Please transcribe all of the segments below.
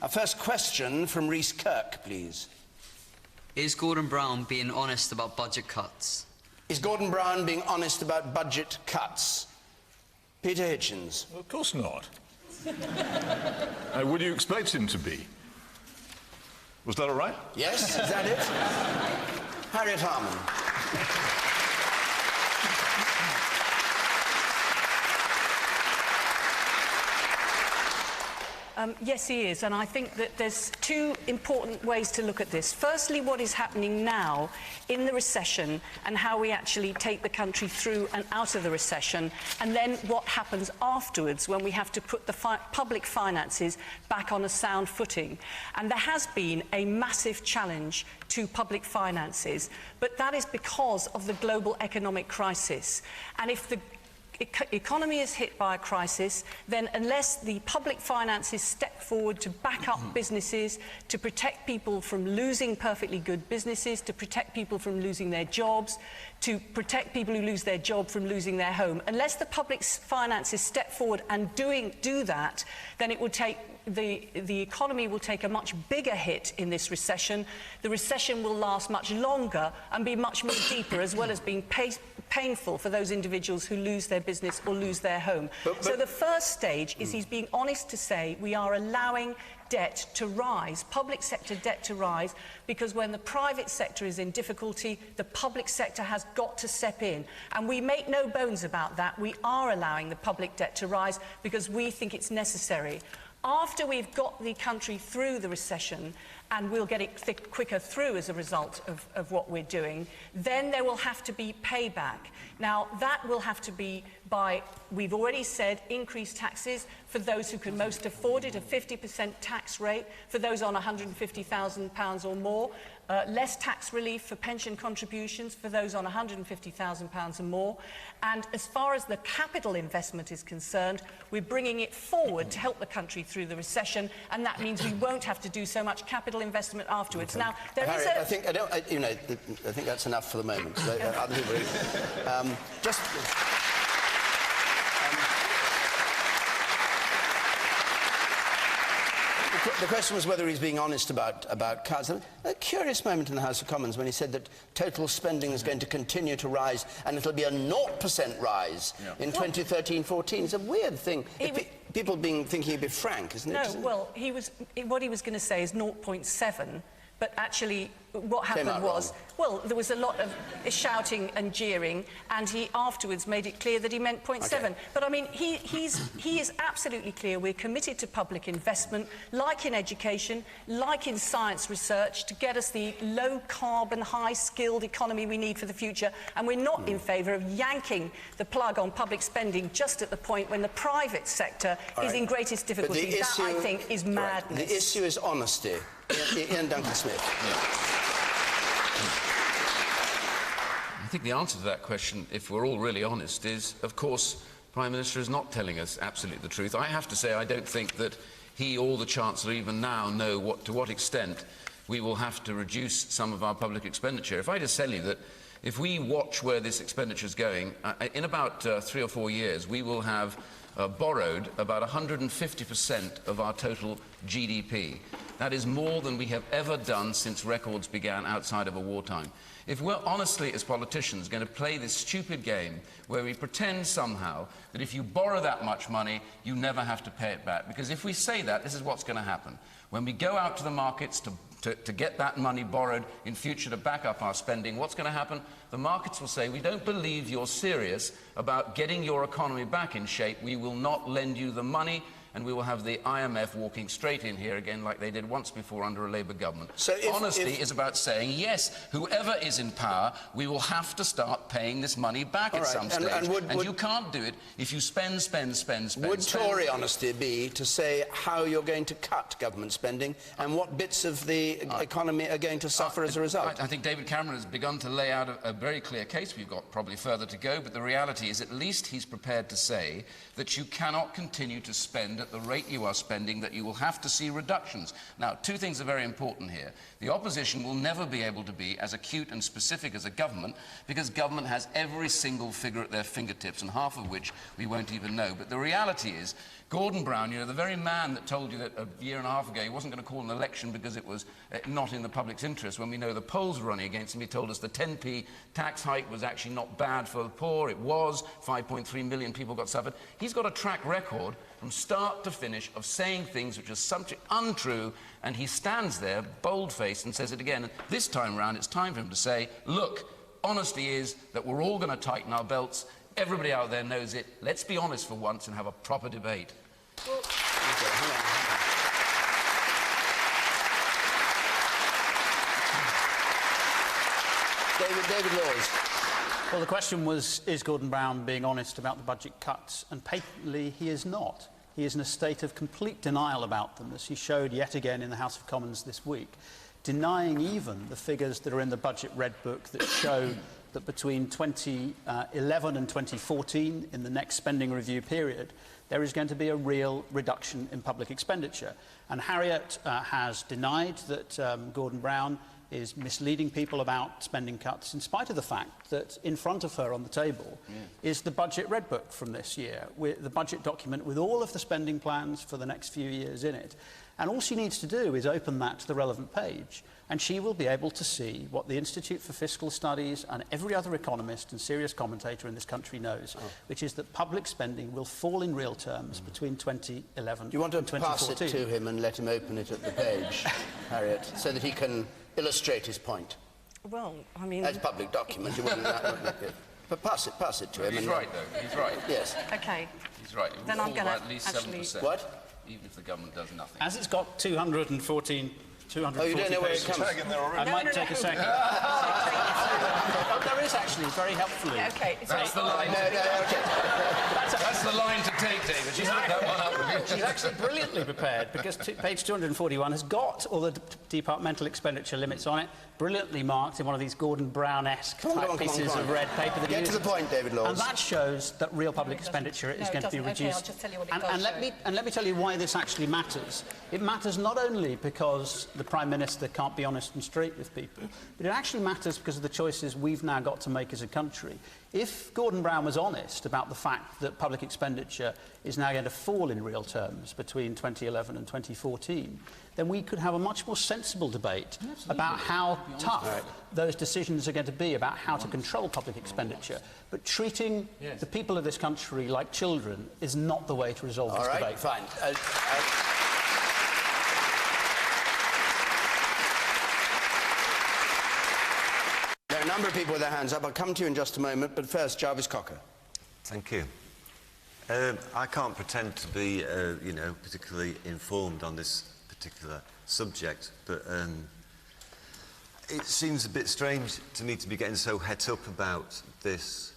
Our first question from Rhys Kirk, please. Is Gordon Brown being honest about budget cuts? Is Gordon Brown being honest about budget cuts? Peter Hitchens. Well, of course not. Would you expect him to be? Was that all right? Yes, is that it? Harriet Harman. Yes, he is, and I think that there's two important ways to look at this. Firstly, what is happening now in the recession and how we actually take the country through and out of the recession, and then what happens afterwards when we have to put the public finances back on a sound footing. And there has been a massive challenge to public finances, but that is because of the global economic crisis. And if the economy is hit by a crisis, then unless the public finances step forward to back up businesses, to protect people from losing perfectly good businesses, to protect people from losing their jobs, to protect people who lose their job from losing their home, unless the public finances step forward and do that, then it will take the economy will take a much bigger hit in this recession. The recession will last much longer and be much more deeper, as well as being painful for those individuals who lose their business or lose their home. So the first stage is he's being honest to say we are allowing debt to rise, public sector debt to rise, because when the private sector is in difficulty, the public sector has got to step in. And we make no bones about that. We are allowing the public debt to rise because we think it's necessary. After we've got the country through the recession, and we'll get it quicker through as a result of what we're doing, then there will have to be payback. Now, that will have to be by, we've already said, increased taxes for those who can most afford it, a 50% tax rate for those on £150,000 or more, less tax relief for pension contributions for those on £150,000 or more. And as far as the capital investment is concerned, we're bringing it forward to help the country through the recession, and that means we won't have to do so much capital investment afterwards. Okay. Now, Harriet, I think that's enough for the moment. Other people, just. The question was whether he's being honest about cuts. A curious moment in the House of Commons when he said that total spending is going to continue to rise and it'll be a 0% rise in 2013-14. It's a weird thing. People thinking he'd be frank, isn't it? No, well, what he was going to say is 0.7. But actually, what happened was, well, there was a lot of shouting and jeering, and he afterwards made it clear that he meant 0.7. Okay. But I mean, he is absolutely clear we're committed to public investment, like in education, like in science research, to get us the low-carbon, high-skilled economy we need for the future. And we're not in favour of yanking the plug on public spending just at the point when the private sector is in greatest difficulty. That, I think, is madness. The issue is honesty. Iain Duncan Smith. I think the answer to that question, if we're all really honest, is, of course, Prime Minister is not telling us absolutely the truth. I have to say I don't think that he or the Chancellor even now know to what extent we will have to reduce some of our public expenditure. If I just tell you that if we watch where this expenditure is going, in about 3 or 4 years, we will have borrowed about 150% of our total GDP. That is more than we have ever done since records began outside of a wartime. If we're honestly, as politicians, going to play this stupid game where we pretend somehow that if you borrow that much money, you never have to pay it back, because if we say that, this is what's going to happen. When we go out to the markets to get that money borrowed in future to back up our spending, what's going to happen? The markets will say, we don't believe you're serious about getting your economy back in shape. We will not lend you the money, and we will have the IMF walking straight in here again like they did once before under a Labour government. So honesty is about saying, yes, whoever is in power, we will have to start paying this money back at some stage. And you can't do it if you spend. Would Tory honesty be to say how you're going to cut government spending and what bits of the economy are going to suffer as a result? I think David Cameron has begun to lay out a very clear case. We've got probably further to go, but the reality is at least he's prepared to say that you cannot continue to spend at the rate you are spending, that you will have to see reductions. Now, two things are very important here. The opposition will never be able to be as acute and specific as a government, because government has every single figure at their fingertips, and half of which we won't even know. But the reality is, Gordon Brown, you know, the very man that told you that a year and a half ago he wasn't going to call an election because it was not in the public's interest, when we know the polls were running against him. He told us the 10p tax hike was actually not bad for the poor. It was. 5.3 million people got suffered. He's got a track record from start to finish of saying things which are untrue, and he stands there bold-faced and says it again. And this time round, it's time for him to say, look, honesty is that we're all going to tighten our belts. Everybody out there knows it. Let's be honest for once and have a proper debate. Well, David Laws. Well, the question was, is Gordon Brown being honest about the budget cuts? And patently, he is not. He is in a state of complete denial about them, as he showed yet again in the House of Commons this week, denying even the figures that are in the Budget Red Book that show that between 2011 and 2014, in the next spending review period, there is going to be a real reduction in public expenditure. And Harriet has denied that Gordon Brown is misleading people about spending cuts, in spite of the fact that in front of her on the table is the Budget Red Book from this year, with the budget document with all of the spending plans for the next few years in it. And all she needs to do is open that to the relevant page, and she will be able to see what the Institute for Fiscal Studies and every other economist and serious commentator in this country knows, which is that public spending will fall in real terms between 2011 and 2014. Do you want to pass it to him and let him open it at the page, Harriet, so that he can illustrate his point? Well, I mean... That's a public document, you wouldn't but pass it to him. He's right, though. He's right. Yes. OK. He's right. It Then will I'm fall going by to at least actually... 7%. What? Even if the government does nothing. As it's got 214... 240 Oh, you don't know where it pages. comes from? I might take a second. There is actually, very helpfully. Yeah, OK. That's the line. That's the line to take, David. She's not that one up. She's actually brilliantly prepared, because page 241 has got all the departmental expenditure limits on it, brilliantly marked in one of these Gordon Brown-esque type pieces of red paper. Get to the point, David Laws. And that shows that real public expenditure is going to be reduced. Okay, I'll just tell you what it does let me tell you why this actually matters. It matters not only because the Prime Minister can't be honest and straight with people, but it actually matters because of the choices we've now got to make as a country. If Gordon Brown was honest about the fact that public expenditure is now going to fall in real terms between 2011 and 2014, then we could have a much more sensible debate about how tough those decisions are going to be about how to control public expenditure. But treating the people of this country like children is not the way to resolve this debate. All right, fine. There are a number of people with their hands up. I'll come to you in just a moment, but first, Jarvis Cocker. Thank you. I can't pretend to be, you know, particularly informed on this particular subject, but it seems a bit strange to me to be getting so het up about this.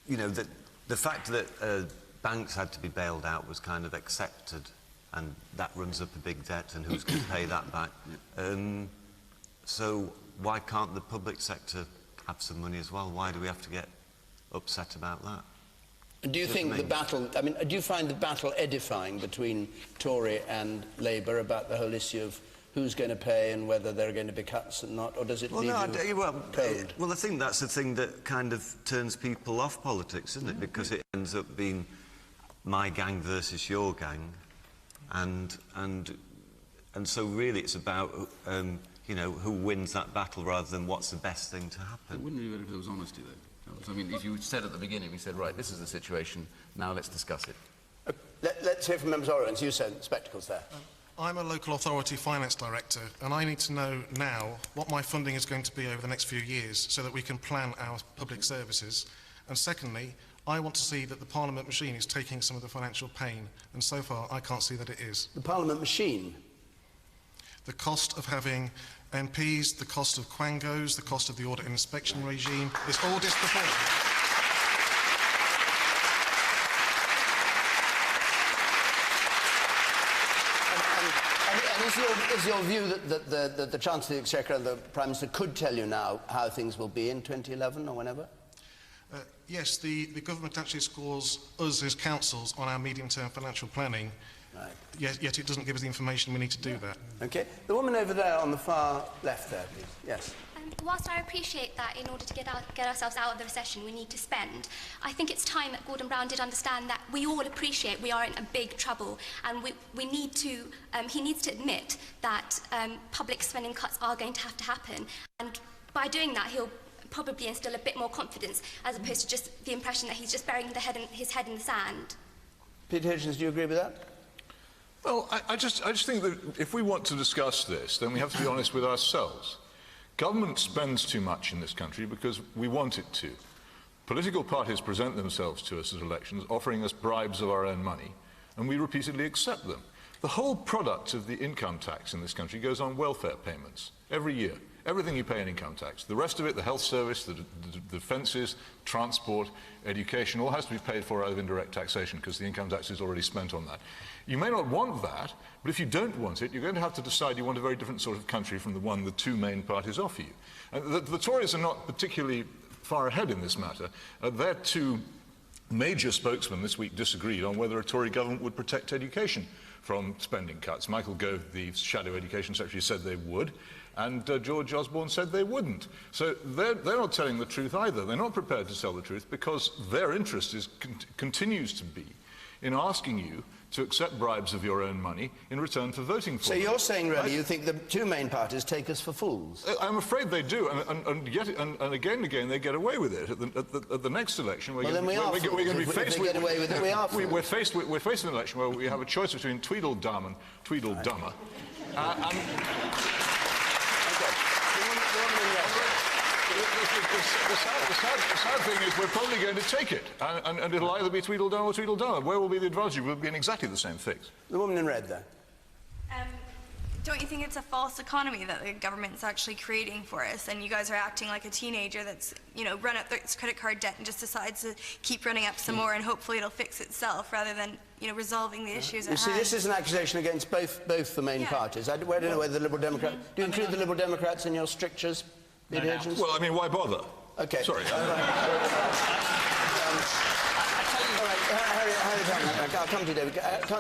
You know, the fact that banks had to be bailed out was kind of accepted, and that runs up a big debt, and who's going to pay that back? So why can't the public sector have some money as well? Why do we have to get upset about that? Do you think the battle, I mean, do you find the battle edifying between Tory and Labour about the whole issue of who's going to pay and whether there are going to be cuts and not, or does it leave you cold? Well, I think that's the thing that kind of turns people off politics, isn't it? Because it ends up being my gang versus your gang, and so really it's about you know, who wins that battle rather than what's the best thing to happen. It wouldn't be better if there was honesty, though. I mean, if you said at the beginning, we said, right, this is the situation, now let's discuss it. Let's hear from members of the audience. You said spectacles there. I'm a local authority finance director, and I need to know now what my funding is going to be over the next few years so that we can plan our public services. And secondly, I want to see that the Parliament machine is taking some of the financial pain, and so far I can't see that it is. The Parliament machine? The cost of having MPs, the cost of quangos, the cost of the audit and inspection regime, is all disproportionate. And is your view that the Chancellor of the Exchequer and the Prime Minister could tell you now how things will be in 2011 or whenever? Yes, the government actually scores us as councils on our medium-term financial planning. Right. Yet it doesn't give us the information we need to do that. OK. The woman over there on the far left there, please. Yes. Whilst I appreciate that in order to get ourselves out of the recession, we need to spend, I think it's time that Gordon Brown did understand that we all appreciate we are in a big trouble, and we need to, he needs to admit that public spending cuts are going to happen, and by doing that, he'll probably instill a bit more confidence, as opposed to just the impression that he's just burying his head in the sand. Peter Hitchens, do you agree with that? Well, I just think that if we want to discuss this, then we have to be honest with ourselves. Government spends too much in this country because we want it to. Political parties present themselves to us at elections, offering us bribes of our own money, and we repeatedly accept them. The whole product of the income tax in this country goes on welfare payments every year. Everything you pay in income tax. The rest of it, the health service, the defences, transport, education, all has to be paid for out of indirect taxation because the income tax is already spent on that. You may not want that, but if you don't want it, you're going to have to decide you want a very different sort of country from the one the two main parties offer you. And the Tories are not particularly far ahead in this matter. Their two major spokesmen this week disagreed on whether a Tory government would protect education from spending cuts. Michael Gove, the Shadow Education Secretary, said they would. And George Osborne said they wouldn't. So they're not telling the truth either. They're not prepared to tell the truth because their interest continues to be in asking you to accept bribes of your own money in return for voting for them. So you're saying, really, you think the two main parties take us for fools? I'm afraid they do, and yet again and again they get away with it. At the next election, we're going to be faced with we're faced with an election where we have a choice between Tweedledum and Tweedledummer. The sad thing is we're probably going to take it, and it'll either be Tweedledum or Tweedledum. Where will be the advantage? We'll be in exactly the same fix. The woman in red there. Don't you think it's a false economy that the government's actually creating for us, and you guys are acting like a teenager that's, you know, run up its credit card debt and just decides to keep running up some more and hopefully it'll fix itself rather than, you know, resolving the issues at hand? You see, this is an accusation against both the main parties. I don't know whether the Liberal Democrats... Do you include the Liberal Democrats in your strictures, Peter Hitchens? Well, I mean, why bother? OK. Sorry. Harriet, I'll come to you, David.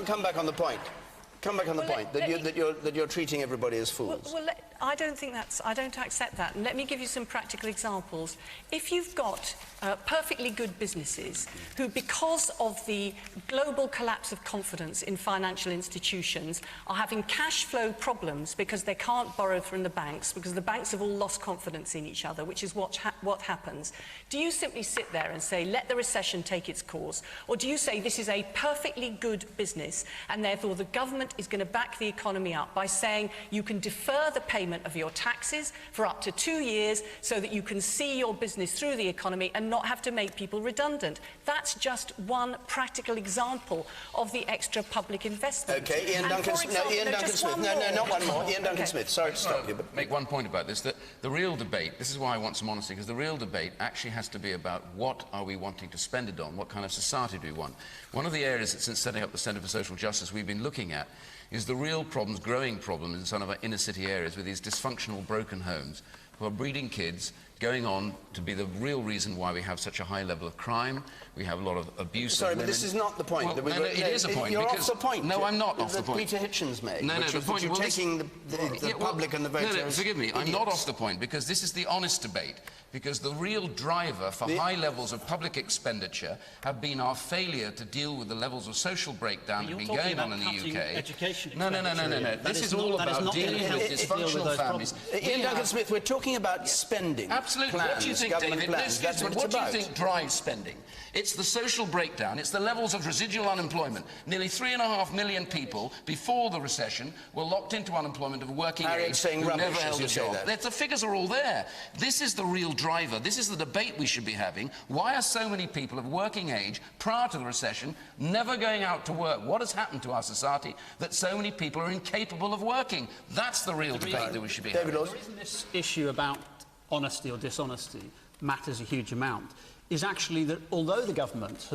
Come back on the point. Come back on the point that you're treating everybody as fools. Well, I don't think I don't accept that. And let me give you some practical examples. If you've got perfectly good businesses who, because of the global collapse of confidence in financial institutions, are having cash flow problems because they can't borrow from the banks, because the banks have all lost confidence in each other, which is what happens, do you simply sit there and say, let the recession take its course? Or do you say this is a perfectly good business and therefore the government is going to back the economy up by saying you can defer the payment of your taxes for up to 2 years so that you can see your business through the economy and not have to make people redundant? That's just one practical example of the extra public investment. OK, Iain Duncan Smith. No, not one more. Iain Duncan Smith. Sorry to stop you, but... Make one point about this, that the real debate, this is why I want some honesty, because the real debate actually has to be about what are we wanting to spend it on, what kind of society do we want. One of the areas that, since setting up the Centre for Social Justice, we've been looking at is the real problems, growing problems in some of our inner city areas with these dysfunctional, broken homes who are breeding kids, going on to be the real reason why we have such a high level of crime. We have a lot of abuse Sorry, of women. but this is not the point. Well, no, it is a point. You're off the point. No, I'm not off the point. Peter Hitchens made. No, the point. You're taking the public and the voters. No, forgive me. I'm not off the point, because this is the honest debate. Because the real driver for high levels of public expenditure have been our failure to deal with the levels of social breakdown that have been going on in the UK. Education no. This is all about dealing with dysfunctional families. Iain Duncan Smith, we're talking about spending. Absolutely. What do you think, David? What do you think drives spending? It's the social breakdown. It's the levels of residual unemployment. Nearly 3.5 million people before the recession were locked into unemployment of working age who never held a job. The figures are all there. This is the real driver. This is the debate we should be having. Why are so many people of working age prior to the recession never going out to work? What has happened to our society that so many people are incapable of working? That's the real debate that we should be having. The reason this issue about honesty or dishonesty matters a huge amount is actually that although the government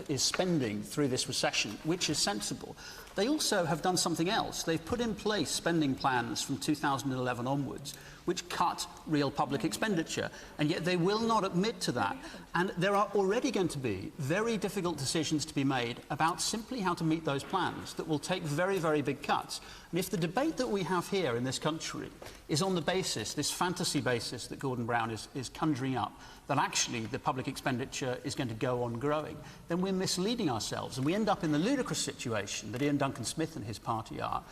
is spending through this recession, which is sensible, They also have done something else. They've put in place spending plans from 2011 onwards, which cut real public expenditure, and yet they will not admit to that. And there are already going to be very difficult decisions to be made about simply how to meet those plans that will take very, very big cuts. And if the debate that we have here in this country is on the basis, this fantasy basis that Gordon Brown is conjuring up, that actually the public expenditure is going to go on growing, then we're misleading ourselves, and we end up in the ludicrous situation that Iain Duncan Smith and his party are,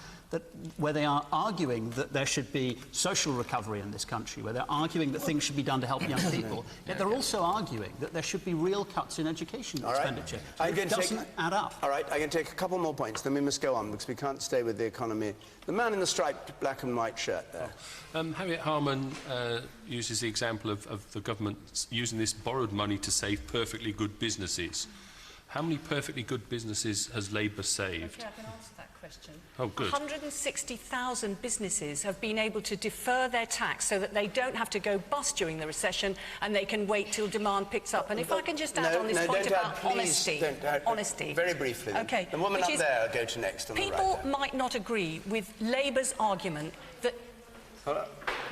where they are arguing that there should be social recovery in this country, where they're arguing that things should be done to help young people, yet they're also arguing that there should be real cuts in education expenditure. It doesn't add up. All right, I'm going to take a couple more points, then we must go on, because we can't stay with the economy. The man in the striped black and white shirt there. Harriet Harman uses the example of the government using this borrowed money to save perfectly good businesses. How many perfectly good businesses has Labour saved? Okay, I can answer that question. Oh, good. 160,000 businesses have been able to defer their tax so that they don't have to go bust during the recession and they can wait till demand picks up. And if I can just add on this point about honesty. Honesty. Very briefly. Then. Okay. The woman up there will go to next on the right. People might not agree with Labour's argument that...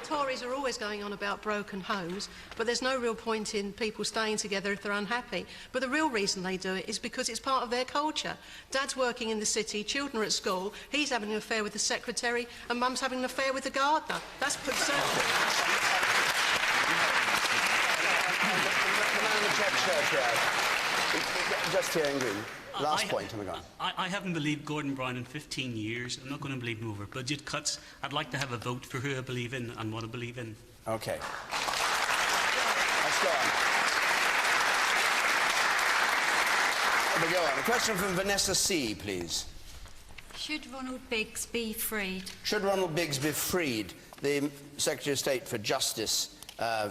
Tories are always going on about broken homes, but there's no real point in people staying together if they're unhappy. But the real reason they do it is because it's part of their culture. Dad's working in the city, children are at school, he's having an affair with the secretary, and Mum's having an affair with the gardener. That's conservative. Just here in green. Last point, and we're gone. I haven't believed Gordon Brown in 15 years. I'm not going to believe him over budget cuts. I'd like to have a vote for who I believe in and what I believe in. OK. Let's go on. Let me go on. A question from Vanessa C., please. Should Ronald Biggs be freed? Should Ronald Biggs be freed? The Secretary of State for Justice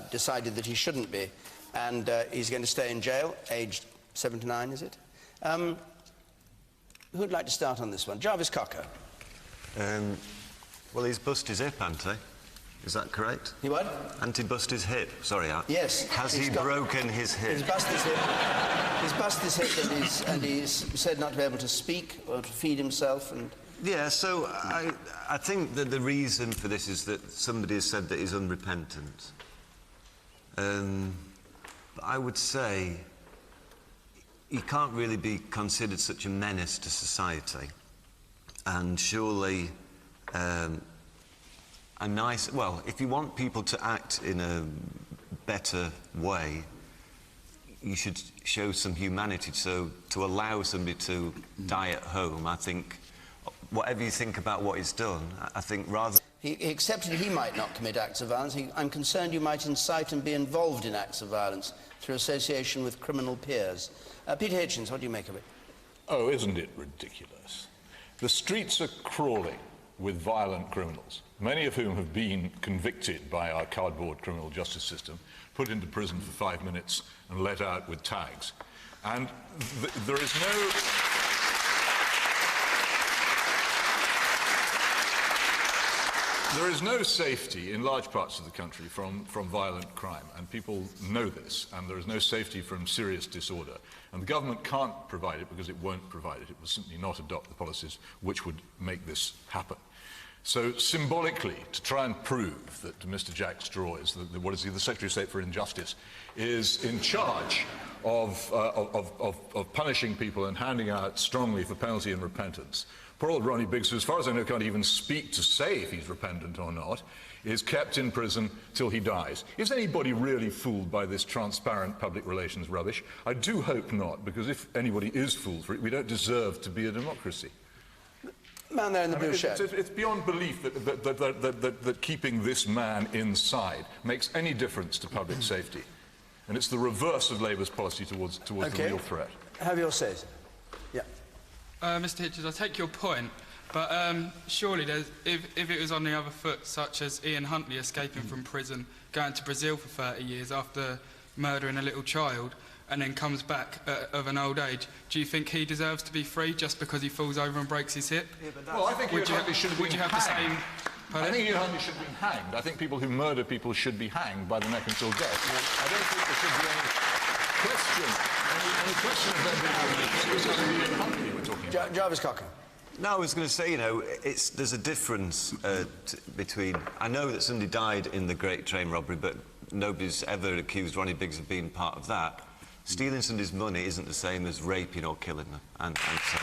decided that he shouldn't be, and he's going to stay in jail, aged 79, is it? Who'd like to start on this one? Jarvis Cocker. Well, he's bust his hip, hasn't he? Is that correct? He what? Hasn't he bust his hip? Sorry, yes. Has he broken his hip? He's bust his hip. He's bust his hip, and he's said not to be able to speak or to feed himself. And yeah, so I think that the reason for this is that somebody has said that he's unrepentant. But I would say he can't really be considered such a menace to society, and surely well, if you want people to act in a better way, you should show some humanity. So to allow somebody to die at home, I think, whatever you think about what he's done, I think rather... He accepted he might not commit acts of violence. I'm concerned you might incite and be involved in acts of violence through association with criminal peers. Peter Hitchens, what do you make of it? Oh, isn't it ridiculous? The streets are crawling with violent criminals, many of whom have been convicted by our cardboard criminal justice system, put into prison for 5 minutes and let out with tags. And there is no... There is no safety in large parts of the country from violent crime, and people know this, and there is no safety from serious disorder. And the government can't provide it because it won't provide it. It will simply not adopt the policies which would make this happen. So symbolically, to try and prove that Mr. Jack Straw is the Secretary of State for Injustice, is in charge of punishing people and handing out strongly for penalty and repentance. Poor old Ronnie Biggs, who, as far as I know, can't even speak to say if he's repentant or not, is kept in prison till he dies. Is anybody really fooled by this transparent public relations rubbish? I do hope not, because if anybody is fooled for it, we don't deserve to be a democracy. Man there in the blue shirt. It's beyond belief that keeping this man inside makes any difference to public safety. And it's the reverse of Labour's policy towards the real threat. Have your says. Yeah. Mr. Hitchens, I take your point, but surely if it was on the other foot, such as Ian Huntley escaping from prison, going to Brazil for 30 years after murdering a little child, and then comes back of an old age, do you think he deserves to be free just because he falls over and breaks his hip? Yeah, well, I think Ian Huntley should have been hanged. I think Ian Huntley should have been hanged. I think people who murder people should be hanged by the neck until death. I don't think there should be any question of them being Ian Huntley we're talking about. Jarvis Cocker. No, I was going to say, you know, there's a difference between... I know that somebody died in the Great Train Robbery, but nobody's ever accused Ronnie Biggs of being part of that. Stealing somebody's money isn't the same as raping or killing them. And so...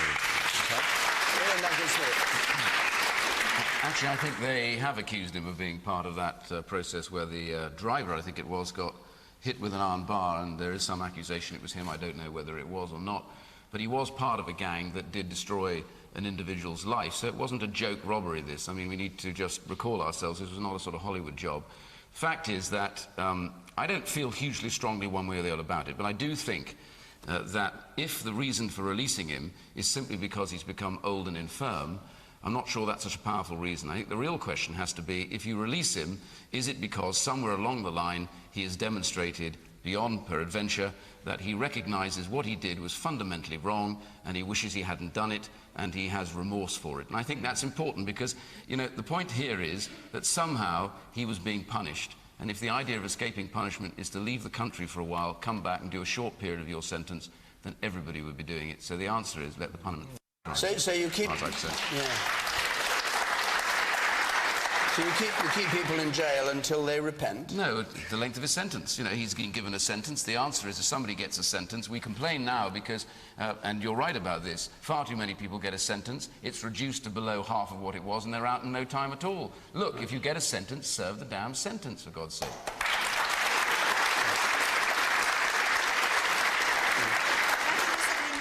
Actually, I think they have accused him of being part of that process where the driver, I think it was, got hit with an iron bar, and there is some accusation it was him. I don't know whether it was or not. But he was part of a gang that did destroy an individual's life, so it wasn't a joke robbery, this. I mean, we need to just recall ourselves, this was not a sort of Hollywood job. Fact is that I don't feel hugely strongly one way or the other about it, but I do think that if the reason for releasing him is simply because he's become old and infirm, I'm not sure that's such a powerful reason. I think the real question has to be, if you release him, is it because somewhere along the line he has demonstrated beyond peradventure that he recognises what he did was fundamentally wrong and he wishes he hadn't done it and he has remorse for it. And I think that's important because, you know, the point here is that somehow he was being punished, and if the idea of escaping punishment is to leave the country for a while, come back and do a short period of your sentence, then everybody would be doing it. So the answer is let the punishment... So you keep... As I'd say. Yeah. So you keep people in jail until they repent? No, the length of his sentence. You know, he's been given a sentence. The answer is if somebody gets a sentence, we complain now because, and you're right about this, far too many people get a sentence. It's reduced to below half of what it was and they're out in no time at all. Look, if you get a sentence, serve the damn sentence, for God's sake.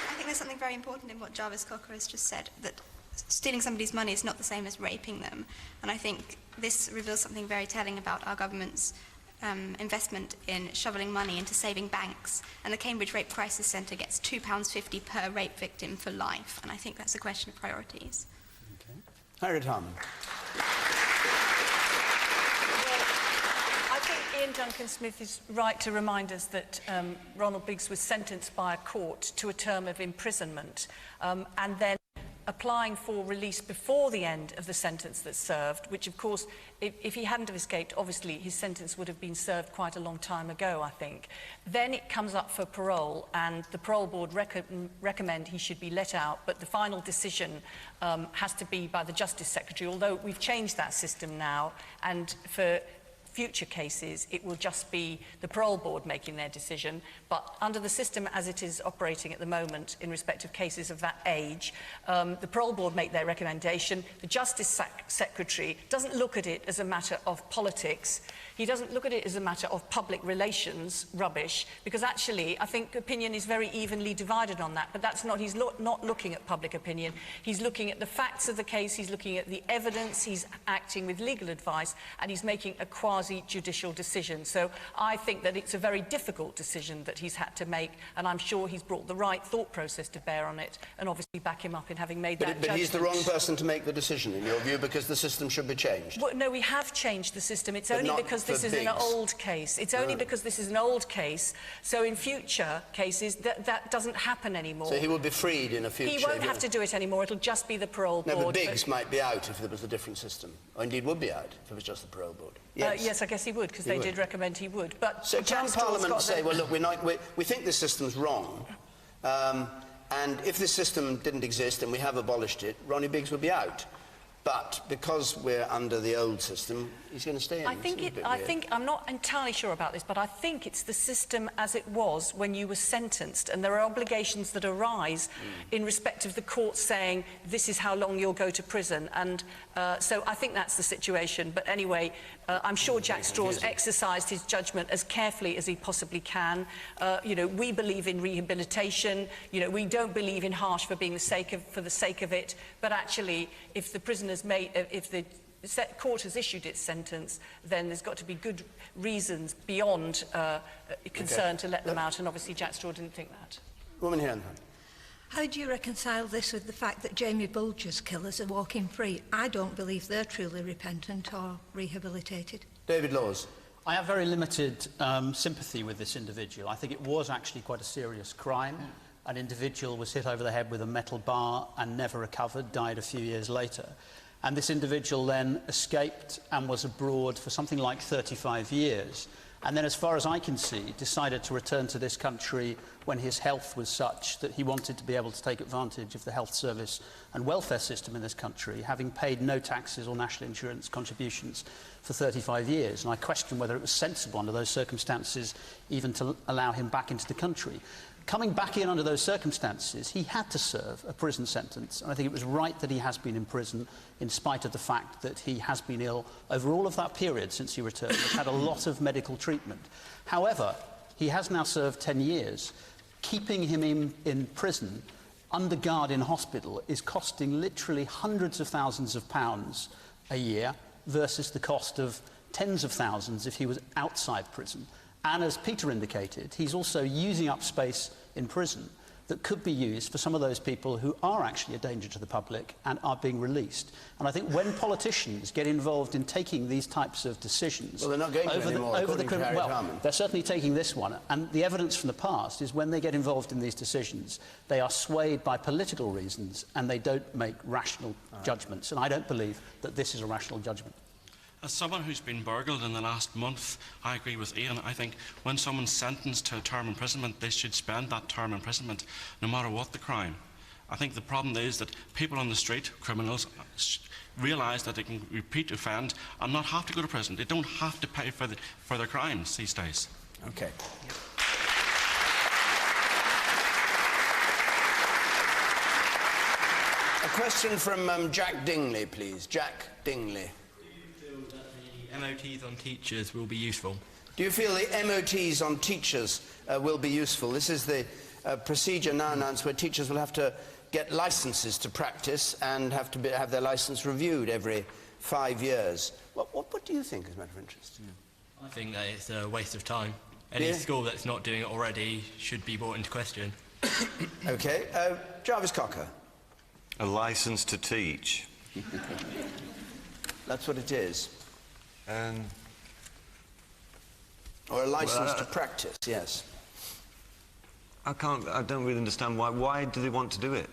I think there's something very important in what Jarvis Cocker has just said, that stealing somebody's money is not the same as raping them. And I think this reveals something very telling about our government's investment in shoveling money into saving banks. And the Cambridge Rape Crisis Centre gets £2.50 per rape victim for life. And I think that's a question of priorities. Okay. Harriet Harman. I think Iain Duncan Smith is right to remind us that Ronald Biggs was sentenced by a court to a term of imprisonment and then applying for release before the end of the sentence that's served, which of course, if he hadn't have escaped, obviously his sentence would have been served quite a long time ago, I think. Then it comes up for parole, and the parole board recommend he should be let out, but the final decision has to be by the Justice Secretary, although we've changed that system now, and for future cases, it will just be the parole board making their decision. But under the system as it is operating at the moment in respect of cases of that age, the parole board make their recommendation. The Justice Secretary doesn't look at it as a matter of politics. He doesn't look at it as a matter of public relations rubbish, because actually I think opinion is very evenly divided on that, but that's not, he's not looking at public opinion. He's looking at the facts of the case, he's looking at the evidence, he's acting with legal advice, and he's making a quasi-judicial decision. So I think that it's a very difficult decision that he's had to make, and I'm sure he's brought the right thought process to bear on it, and obviously back him up in having made that judgment. But he's the wrong person to make the decision, in your view, because the system should be changed? Well, no, we have changed the system. It's only because this is an old case. It's only because this is an old case, so in future cases that doesn't happen anymore. So he will be freed in a future... He won't have to do it anymore. It'll just be the parole board. No, but Biggs might be out if there was a different system. Or indeed would be out if it was just the parole board. Yes, yes, I guess he would, because they did recommend he would. But so can Parliament say, well, look, we think this system's wrong, and if this system didn't exist and we have abolished it, Ronnie Biggs would be out. But because we're under the old system, he's going to stay in. I think I'm not entirely sure about this, but I think it's the system as it was when you were sentenced, and there are obligations that arise in respect of the court saying this is how long you'll go to prison, and so I think that's the situation. But anyway, I'm sure Jack Straw's exercised his judgment as carefully as he possibly can. You know, we believe in rehabilitation. You know, we don't believe in harsh for the sake of it. But actually, if the prisoner's if the court has issued its sentence, then there's got to be good reasons beyond concern to let them out, and obviously Jack Straw didn't think that. Woman here. How do you reconcile this with the fact that Jamie Bulger's killers are walking free? I don't believe they're truly repentant or rehabilitated. David Laws. I have very limited sympathy with this individual. I think it was actually quite a serious crime. An individual was hit over the head with a metal bar and never recovered, died a few years later. And this individual then escaped and was abroad for something like 35 years. and then, as far as I can see, decided to return to this country when his health was such that he wanted to be able to take advantage of the health service and welfare system in this country, having paid no taxes or national insurance contributions for 35 years. And I question whether it was sensible under those circumstances even to allow him back into the country. Coming back in under those circumstances, he had to serve a prison sentence, and I think it was right that he has been in prison in spite of the fact that he has been ill over all of that period since he returned. He's had a lot of medical treatment. However, he has now served 10 years. Keeping him in prison under guard in hospital is costing literally hundreds of thousands of pounds a year versus the cost of tens of thousands if he was outside prison. And as Peter indicated, he's also using up space in prison that could be used for some of those people who are actually a danger to the public and are being released. And I think when politicians get involved in taking these types of decisions... Well, they're not going to anymore, according to Harriet Harman. They're certainly taking this one. And the evidence from the past is when they get involved in these decisions, they are swayed by political reasons and they don't make rational judgments. And I don't believe that this is a rational judgment. As someone who's been burgled in the last month, I agree with Iain. I think when someone's sentenced to a term imprisonment, they should spend that term imprisonment, no matter what the crime. I think the problem is that people on the street, criminals, realise that they can repeat offend and not have to go to prison. They don't have to pay for their crimes these days. Okay. A question from Jack Dingley, please. Jack Dingley. MOTs on teachers will be useful? Do you feel the MOTs on teachers will be useful? This is the procedure now announced where teachers will have to get licences to practice and have to have their licence reviewed every 5 years. What do you think, as a matter of interest? I think that it's a waste of time. Any school that's not doing it already should be brought into question. OK. Jarvis Cocker. A licence to teach. That's what it is. Or a licence to practice, yes. I don't really understand why. Why do they want to do it?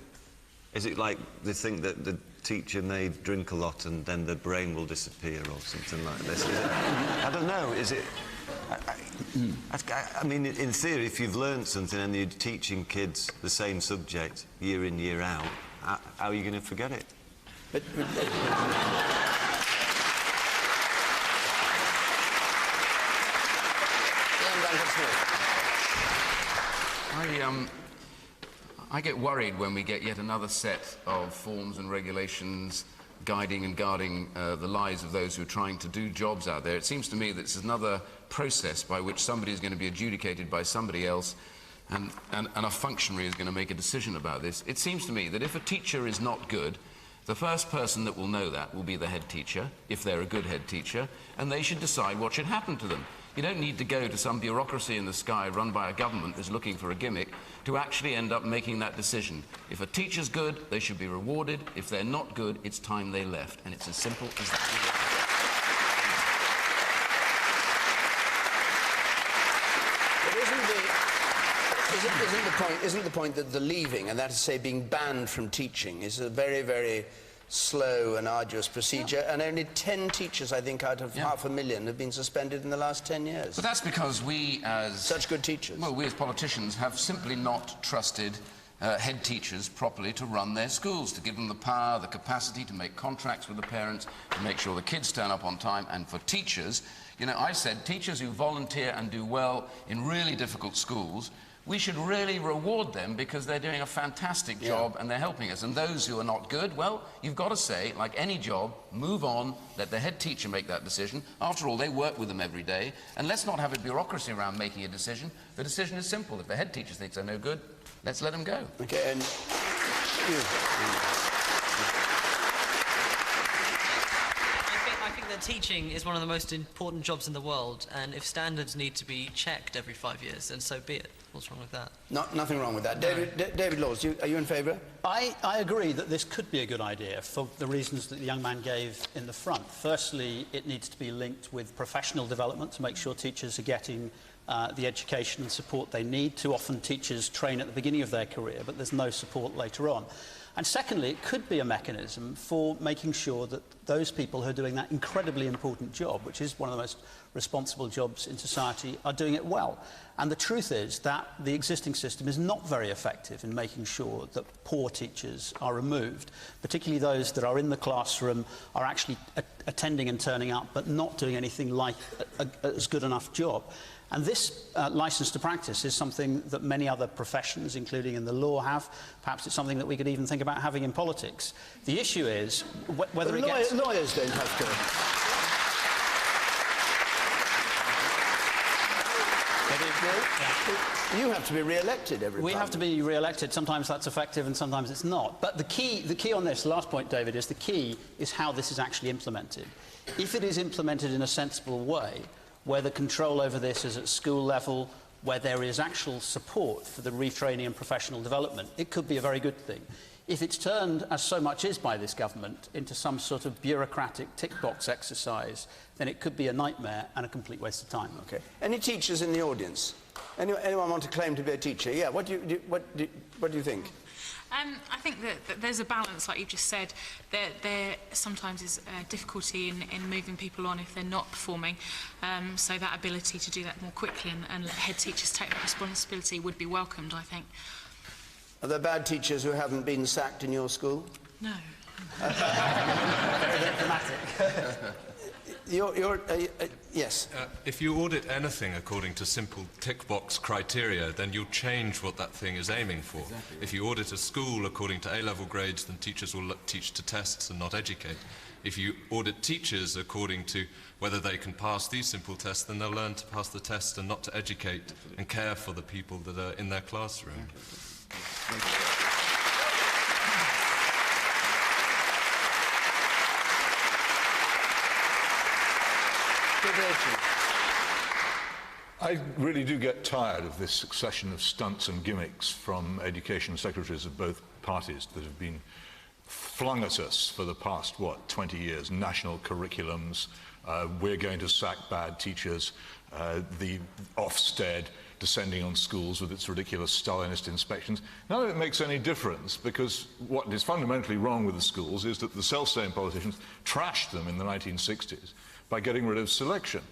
Is it like they think that the teacher may drink a lot and then the brain will disappear or something like this? I don't know. Is it... I mean, in theory, if you've learned something and you're teaching kids the same subject year in, year out, how are you going to forget it? I get worried when we get yet another set of forms and regulations guiding and guarding the lives of those who are trying to do jobs out there. It seems to me that this is another process by which somebody is going to be adjudicated by somebody else and a functionary is going to make a decision about this. It seems to me that if a teacher is not good, the first person that will know that will be the head teacher, if they're a good head teacher, and they should decide what should happen to them. You don't need to go to some bureaucracy in the sky run by a government that's looking for a gimmick to actually end up making that decision. If a teacher's good, they should be rewarded. If they're not good, it's time they left. And it's as simple as that. But isn't the point that the leaving, and that is to say being banned from teaching, is a very, very slow and arduous procedure, and only 10 teachers, I think, out of 500,000 have been suspended in the last 10 years. But that's because we as... Such good teachers. Well, we as politicians have simply not trusted head teachers properly to run their schools, to give them the power, the capacity to make contracts with the parents, to make sure the kids turn up on time. And for teachers, you know, I said teachers who volunteer and do well in really difficult schools, we should really reward them because they're doing a fantastic job and they're helping us. And those who are not good, well, you've got to say, like any job, move on, let the head teacher make that decision. After all, they work with them every day. And let's not have a bureaucracy around making a decision. The decision is simple. If the head teacher thinks they're no good, let's let them go. Okay, and I think that teaching is one of the most important jobs in the world, and if standards need to be checked every 5 years, then so be it. What's wrong with that? Nothing wrong with that. David Laws, are you in favour? I agree that this could be a good idea for the reasons that the young man gave in the front. Firstly, it needs to be linked with professional development to make sure teachers are getting the education and support they need. Too often teachers train at the beginning of their career, but there's no support later on. And secondly, it could be a mechanism for making sure that those people who are doing that incredibly important job, which is one of the most responsible jobs in society, are doing it well. And the truth is that the existing system is not very effective in making sure that poor teachers are removed, particularly those that are in the classroom, are actually attending and turning up, but not doing anything like as good enough job. And this licence to practice is something that many other professions, including in the law, have. Perhaps it's something that we could even think about having in politics. The issue is whether it gets... Lawyers don't have to. You have to be re-elected every time. We have to be re-elected. Sometimes that's effective and sometimes it's not. But the key on this, last point, David, is the key is how this is actually implemented. If it is implemented in a sensible way, where the control over this is at school level, where there is actual support for the retraining and professional development, it could be a very good thing. If it's turned, as so much is by this government, into some sort of bureaucratic tick-box exercise, then it could be a nightmare and a complete waste of time. Okay. Any teachers in the audience? Anyone want to claim to be a teacher? Yeah. What do you think? I think that there's a balance, like you've just said. There sometimes is difficulty in moving people on if they're not performing. So that ability to do that more quickly and let head teachers take that responsibility would be welcomed, I think. Are there bad teachers who haven't been sacked in your school? No. Very dramatic. Yes. If you audit anything according to simple tick-box criteria, then you'll change what that thing is aiming for. Exactly. If you audit a school according to A-level grades, then teachers will teach to tests and not educate. If you audit teachers according to whether they can pass these simple tests, then they'll learn to pass the test and not to educate and care for the people that are in their classroom. I really do get tired of this succession of stunts and gimmicks from education secretaries of both parties that have been flung at us for the past, 20 years. National curriculums, we're going to sack bad teachers, the Ofsted descending on schools with its ridiculous Stalinist inspections. None of it makes any difference, because what is fundamentally wrong with the schools is that the self-same politicians trashed them in the 1960s by getting rid of selection,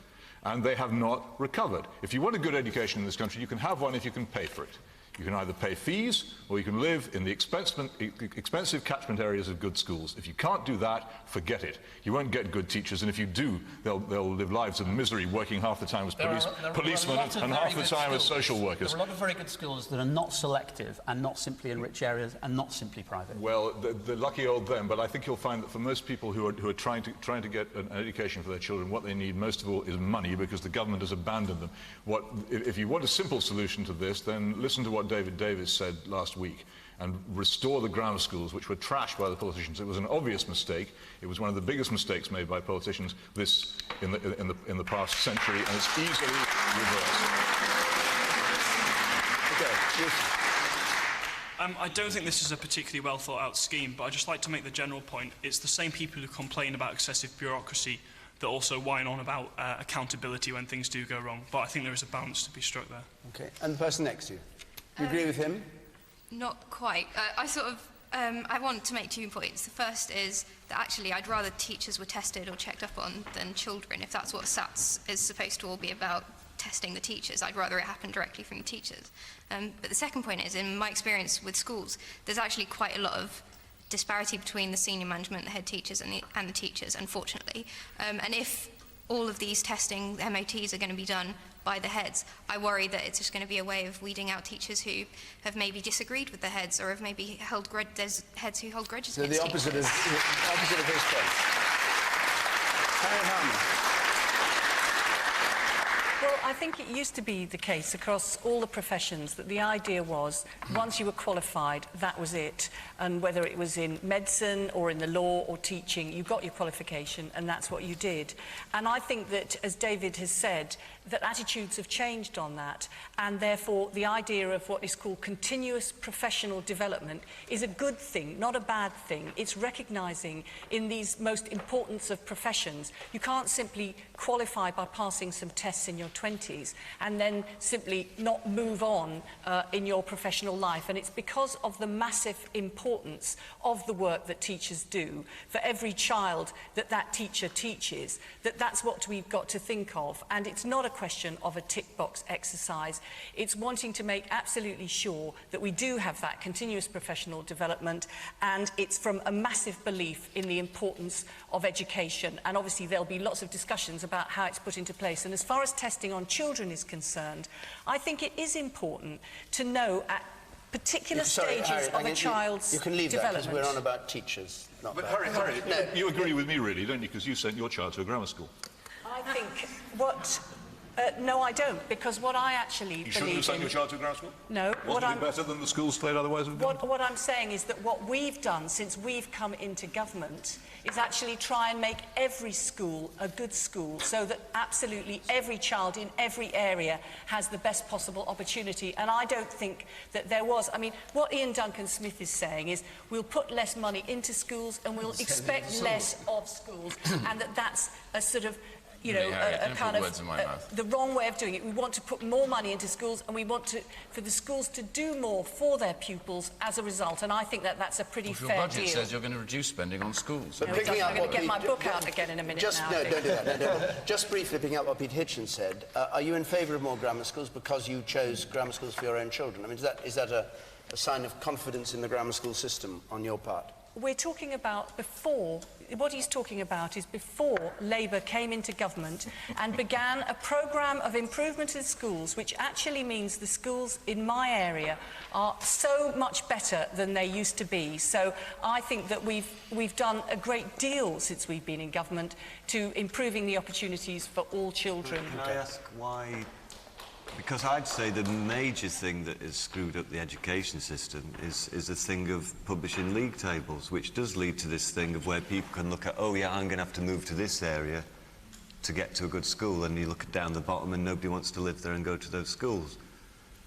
and they have not recovered. If you want a good education in this country, you can have one if you can pay for it. You can either pay fees, or you can live in the expensive catchment areas of good schools. If you can't do that, forget it. You won't get good teachers, and if you do, they'll live lives of misery, working half the time as policemen and half the time as social workers. There are a lot of very good schools that are not selective and not simply in rich areas and not simply private. Well, the lucky old them, but I think you'll find that for most people who are trying to get an education for their children, what they need most of all is money, because the government has abandoned them. If you want a simple solution to this, then listen to what David Davis said last week and restore the grammar schools, which were trashed by the politicians. It was an obvious mistake. It was one of the biggest mistakes made by politicians in the past century, and it's easily reversed. Okay, yes. I don't think this is a particularly well thought out scheme, but I'd just like to make the general point. It's the same people who complain about excessive bureaucracy that also whine on about accountability when things do go wrong. But I think there is a balance to be struck there. Okay, and the person next to you. Do you agree with him? Not quite. I want to make 2 points. The first is that actually I'd rather teachers were tested or checked up on than children, if that's what SATs is supposed to all be about, testing the teachers. I'd rather it happen directly from the teachers. But the second point is, in my experience with schools, there's actually quite a lot of disparity between the senior management, the head teachers and the teachers, unfortunately. And if all of these testing, the MOTs, are going to be done by the heads, I worry that it's just going to be a way of weeding out teachers who have maybe disagreed with the heads, or have maybe held there's heads who hold grudges against teachers. So the opposite of his point. Harriet Harman. Well, I think it used to be the case across all the professions that the idea was once you were qualified, that was it. And whether it was in medicine or in the law or teaching, you got your qualification and that's what you did. And I think that, as David has said, that attitudes have changed on that, and therefore the idea of what is called continuous professional development is a good thing, not a bad thing. It's recognising in these most important of professions, you can't simply qualify by passing some tests in your 20s. 20s and then simply not move on in your professional life. And it's because of the massive importance of the work that teachers do for every child that that teacher teaches, that's what we've got to think of. And it's not a question of a tick box exercise. It's wanting to make absolutely sure that we do have that continuous professional development, and it's from a massive belief in the importance of education. And obviously there'll be lots of discussions about how it's put into place. And as far as testing on children is concerned, I think it is important to know at particular stages Harriet, of a child's you can leave development. that, because we're on about teachers, not But about... Harriet, No. you agree with me, really, don't you? Because you sent your child to a grammar school. I think what... no, I don't, because what I actually You shouldn't have sent your child to a grammar school? No. Wasn't it better than the schools they'd otherwise have done? What I'm saying is that what we've done since we've come into government is actually try and make every school a good school, so that absolutely every child in every area has the best possible opportunity. And I don't think that there was... I mean, what Iain Duncan Smith is saying is we'll put less money into schools and we'll expect less of schools, and that's a sort of... you know, a kind of the wrong way of doing it. We want to put more money into schools, and we want for the schools to do more for their pupils as a result. And I think that that's a pretty fair deal. Your budget says you're going to reduce spending on schools. But I'm going to get my book out again in a minute now. No, don't do that. No. Just briefly picking up what Peter Hitchens said, are you in favour of more grammar schools because you chose grammar schools for your own children? I mean, is that a sign of confidence in the grammar school system on your part? We're talking about before... What he's talking about is before Labour came into government and began a programme of improvement in schools, which actually means the schools in my area are so much better than they used to be. So I think that we've done a great deal since we've been in government to improving the opportunities for all children. Can I ask why? Because I'd say the major thing that has screwed up the education system is the thing of publishing league tables, which does lead to this thing of where people can look at, oh yeah, I'm going to have to move to this area to get to a good school, and you look down the bottom and nobody wants to live there and go to those schools.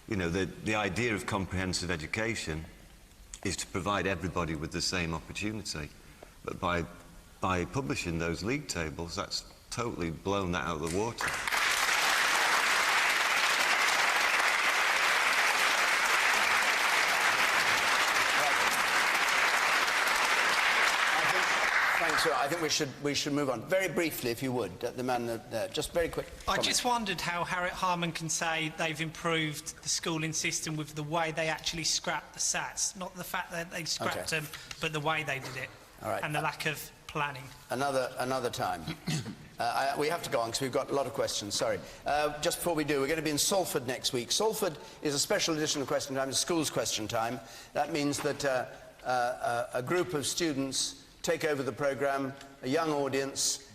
You know, the idea of comprehensive education is to provide everybody with the same opportunity. But by publishing those league tables, that's totally blown that out of the water. So I think we should move on. Very briefly, if you would, the man there. Just very quick comment. I just wondered how Harriet Harman can say they've improved the schooling system with the way they actually scrapped the SATs. Not the fact that they scrapped them, but the way they did it. All right. And the lack of planning. Another time. We have to go on because we've got a lot of questions, sorry. Just before we do, we're going to be in Salford next week. Salford is a special edition of Question Time, it's Schools Question Time. That means that a group of students take over the programme, a young audience.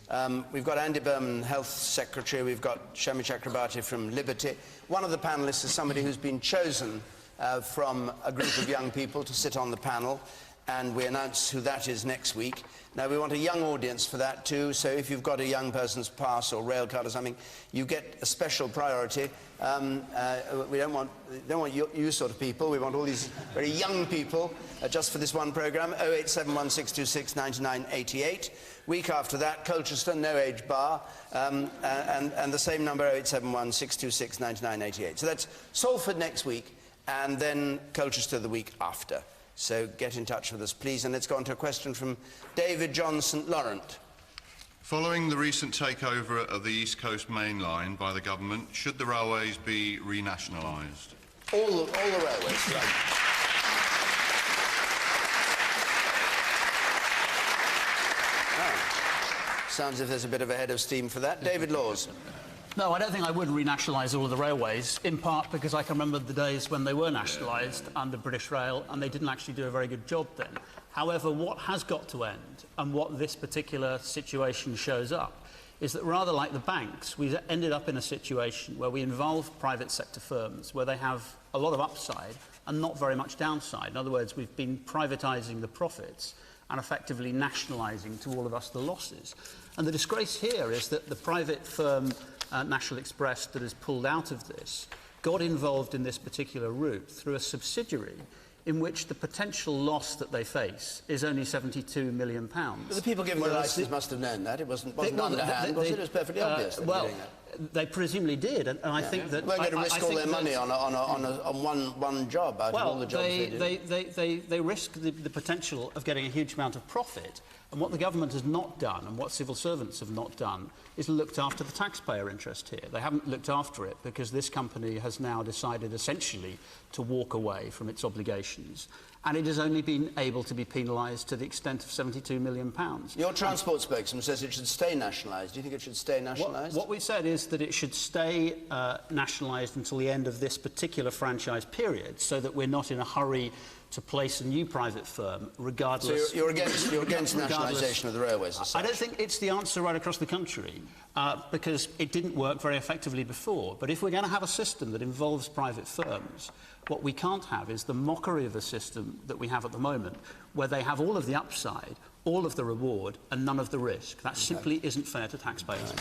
We've got Andy Berman, Health Secretary. We've got Shami Chakrabarti from Liberty. One of the panellists is somebody who's been chosen from a group of young people to sit on the panel, and we announce who that is next week. Now, we want a young audience for that too, so if you've got a young person's pass or rail card or something, you get a special priority. We don't want you sort of people. We want all these very young people just for this one programme. 08716269988. Week after that, Colchester, no age bar, and the same number, 08716269988. So that's Salford next week, and then Colchester the week after. So get in touch with us, please. And let's go on to a question from David John St Laurent. Following the recent takeover of the East Coast Main Line by the government, should the railways be renationalised? All the railways, right. Sounds as if there's a bit of a head of steam for that. David Laws. No, I don't think I would renationalise all of the railways, in part because I can remember the days when they were nationalised under British Rail, and they didn't actually do a very good job then. However, what has got to end, and what this particular situation shows up, is that rather like the banks, we've ended up in a situation where we involve private sector firms, where they have a lot of upside and not very much downside. In other words, we've been privatising the profits and effectively nationalising to all of us the losses. And the disgrace here is that the private firm National Express that has pulled out of this got involved in this particular route through a subsidiary in which the potential loss that they face is only £72 million. But the people giving the licence must have known that. It wasn't underhand, was it? It was perfectly obvious. they presumably did, and I think that... They're going to risk all their money on one job out of all the jobs they risk the potential of getting a huge amount of profit. And what the government has not done, and what civil servants have not done, is looked after the taxpayer interest here. They haven't looked after it because this company has now decided essentially to walk away from its obligations. And it has only been able to be penalised to the extent of £72 million. Your transport spokesman says it should stay nationalised. Do you think it should stay nationalised? What we said is that it should stay nationalised until the end of this particular franchise period, so that we're not in a hurry to place a new private firm, regardless... So you're against nationalisation of the railways as such? I don't think it's the answer right across the country, because it didn't work very effectively before. But if we're going to have a system that involves private firms, what we can't have is the mockery of a system that we have at the moment, where they have all of the upside, all of the reward, and none of the risk. That simply isn't fair to taxpayers.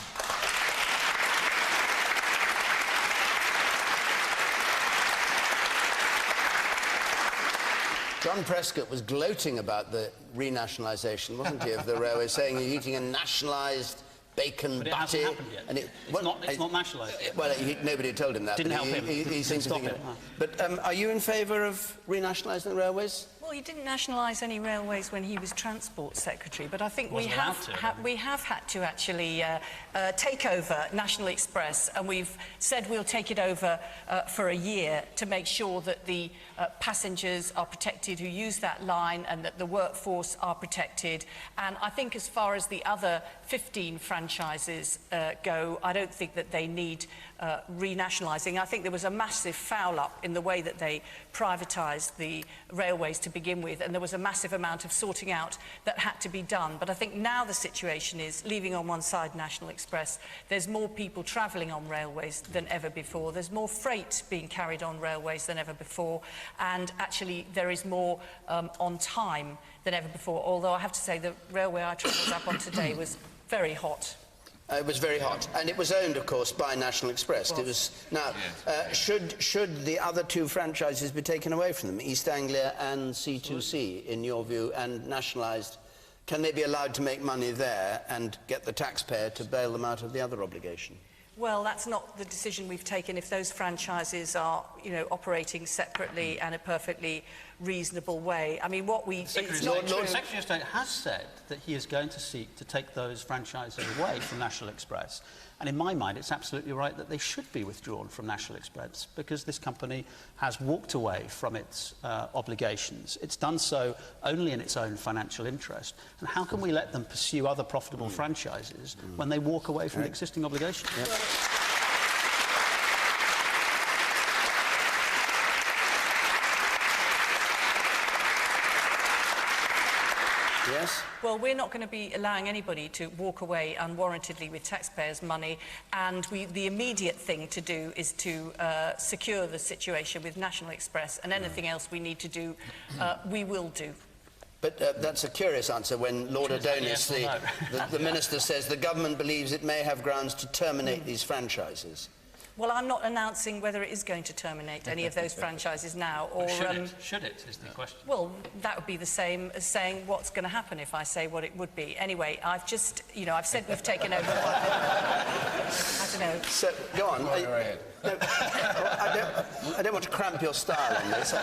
John Prescott was gloating about the renationalisation, wasn't he, of the railway, saying you're eating a nationalised bacon but it butty. Hasn't happened yet. And it's not nationalised. Well, nobody told him that. Didn't help him. He seems to think it. But are you in favour of renationalising the railways? Well, he didn't nationalise any railways when he was Transport Secretary, but I think we have had to actually take over National Express, and we've said we'll take it over for a year to make sure that the passengers are protected who use that line and that the workforce are protected. And I think as far as the other 15 franchises go, I don't think that they need renationalising. I think there was a massive foul-up in the way that they privatised the railways to begin with, and there was a massive amount of sorting out that had to be done. But I think now the situation is, leaving on one side National Express, there's more people travelling on railways than ever before. There's more freight being carried on railways than ever before, and actually there is more on time than ever before, although I have to say the railway I travelled up on today was very hot. It was very hot, and it was owned, of course, by National Express. It was now. Should the other two franchises be taken away from them, East Anglia and C2C, in your view, and nationalised? Can they be allowed to make money there and get the taxpayer to bail them out of the other obligation? Well, that's not the decision we've taken. If those franchises are, operating separately and a perfectly reasonable way. I mean, what we... The Secretary of State has said that he is going to seek to take those franchises away from National Express. And in my mind, it's absolutely right that they should be withdrawn from National Express, because this company has walked away from its obligations. It's done so only in its own financial interest. And how can we let them pursue other profitable franchises when they walk away from the existing obligations? Yep. Yes? Well, we're not going to be allowing anybody to walk away unwarrantedly with taxpayers' money, and the immediate thing to do is to secure the situation with National Express, and anything else we need to do, we will do. But that's a curious answer when Lord Adonis, the Minister, says the government believes it may have grounds to terminate these franchises. Well, I'm not announcing whether it is going to terminate any of those franchises now, or... Should it, is the question. Well, that would be the same as saying what's going to happen if I say what it would be. Anyway, I've just, I've said we've taken over... I don't know. So, go on. I don't want to cramp your style on this.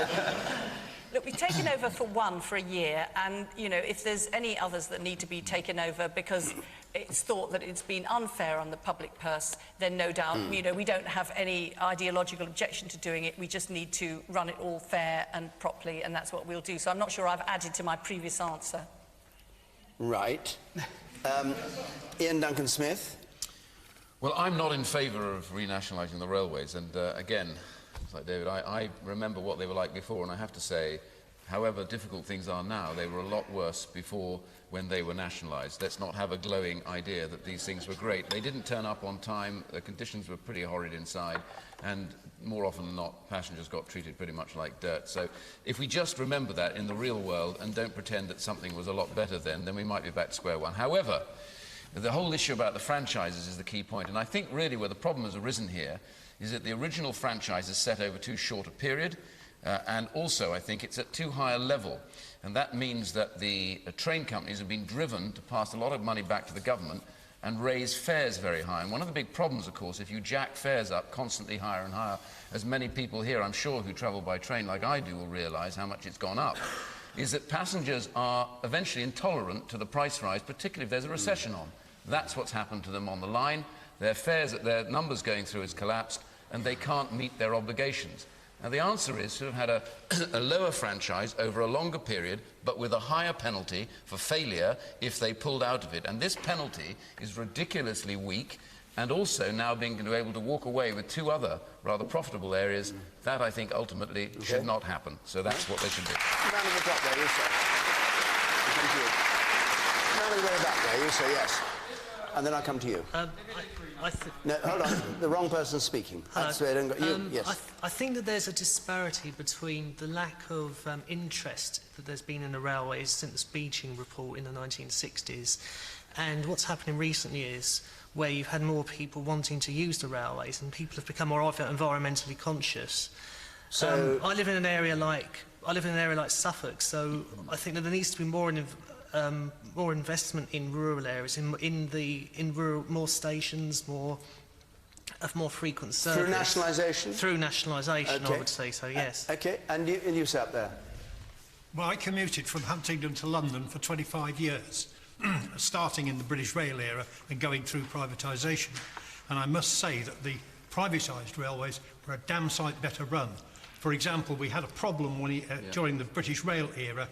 Look, we've taken over for a year, and, if there's any others that need to be taken over because it's thought that it's been unfair on the public purse, then no doubt, we don't have any ideological objection to doing it. We just need to run it all fair and properly, and that's what we'll do. So I'm not sure I've added to my previous answer. Right. Iain Duncan Smith? Well, I'm not in favour of renationalising the railways, and again, like David, I remember what they were like before, and I have to say, however difficult things are now, they were a lot worse before when they were nationalised. Let's not have a glowing idea that these things were great. They didn't turn up on time, the conditions were pretty horrid inside, and more often than not, passengers got treated pretty much like dirt. So if we just remember that in the real world and don't pretend that something was a lot better then we might be back to square one. However, the whole issue about the franchises is the key point, and I think really where the problem has arisen here is that the original franchise is set over too short a period, and also I think it's at too high a level, and that means that the train companies have been driven to pass a lot of money back to the government and raise fares very high. And one of the big problems, of course, if you jack fares up constantly higher and higher, as many people here, I'm sure, who travel by train like I do will realise how much it's gone up, is that passengers are eventually intolerant to the price rise, particularly if there's a recession on. That's what's happened to them on the line. Their fares, their numbers going through has collapsed, and they can't meet their obligations. Now, the answer is to have had a lower franchise over a longer period, but with a higher penalty for failure if they pulled out of it. And this penalty is ridiculously weak, and also now being able to walk away with 2 other rather profitable areas, that I think ultimately should not happen. So that's what they should do. Man in the top there, you say. Thank you. Man in the very back there, you say yes. And then I come to you. No, hold on. The wrong person's speaking. That's where I don't go. You, yes. I think that there's a disparity between the lack of interest that there's been in the railways since the Beeching report in the 1960s and what's happening in recent years, where you've had more people wanting to use the railways and people have become more environmentally conscious. So I live in an area like Suffolk, so I think that there needs to be more investment in rural areas, in rural, more stations, more frequent service. Through nationalisation? Through nationalisation, I would say so, yes. OK, and you sat there. Well, I commuted from Huntingdon to London for 25 years, starting in the British Rail era and going through privatisation. And I must say that the privatised railways were a damn sight better run. For example, we had a problem during the British Rail era.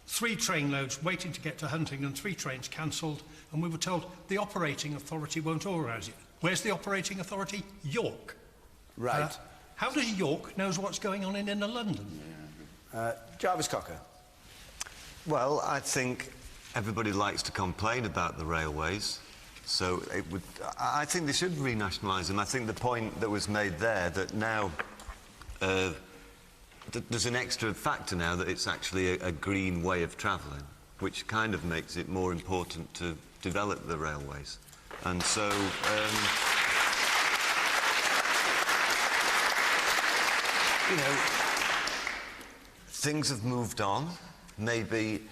3 train loads waiting to get to Huntingdon, 3 trains cancelled, and we were told the operating authority won't organise it. Where's the operating authority? York. Right. How does York knows what's going on in inner London? Jarvis Cocker. Well, I think everybody likes to complain about the railways, so I think they should renationalise them. I think the point that was made there, that now there's an extra factor now that it's actually a green way of travelling, which kind of makes it more important to develop the railways. And so, you know, things have moved on. Maybe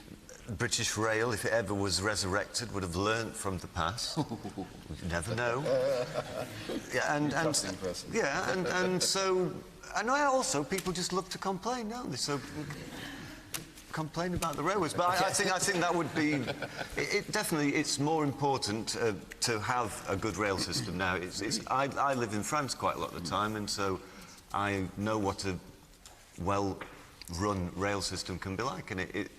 British Rail, if it ever was resurrected, would have learnt from the past. You never know. Yeah, and so... And also, people just love to complain, don't they? So, complain about the railways. But I think that would be... It's more important to have a good rail system now. I live in France quite a lot of the time, and so I know what a well-run rail system can be like, and it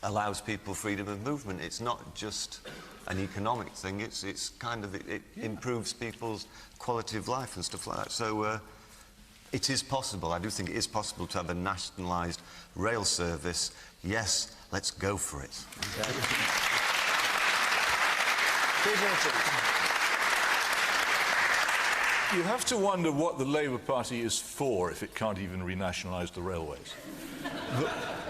allows people freedom of movement. It's not just an economic thing. It's kind of... It improves people's quality of life and stuff like that. So... it is possible. I do think it is possible to have a nationalised rail service. Yes, let's go for it. You have to wonder what the Labour Party is for if it can't even renationalise the railways.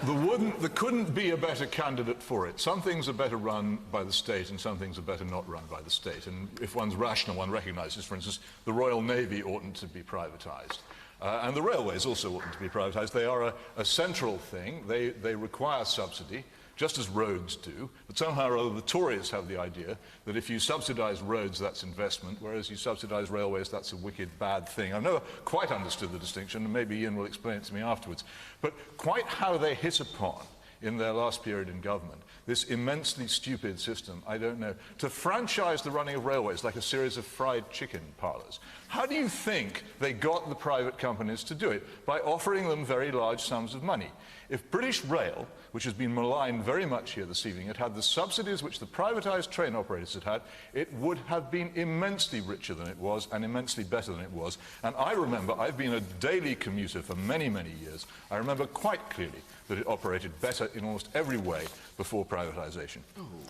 There couldn't be a better candidate for it. Some things are better run by the state and some things are better not run by the state. And if one's rational, one recognises, for instance, the Royal Navy oughtn't to be privatised. And the railways also oughtn't to be privatised. They are a central thing. They require subsidy, just as roads do. But somehow or other, the Tories have the idea that if you subsidise roads, that's investment, whereas you subsidise railways, that's a wicked, bad thing. I've never quite understood the distinction, and maybe Iain will explain it to me afterwards. But quite how they hit upon, in their last period in government, this immensely stupid system, I don't know, to franchise the running of railways like a series of fried chicken parlours. How do you think they got the private companies to do it? By offering them very large sums of money. If British Rail, which has been maligned very much here this evening, had the subsidies which the privatised train operators had had, it would have been immensely richer than it was and immensely better than it was. And I remember, I've been a daily commuter for many, many years, I remember quite clearly that it operated better in almost every way before privatisation.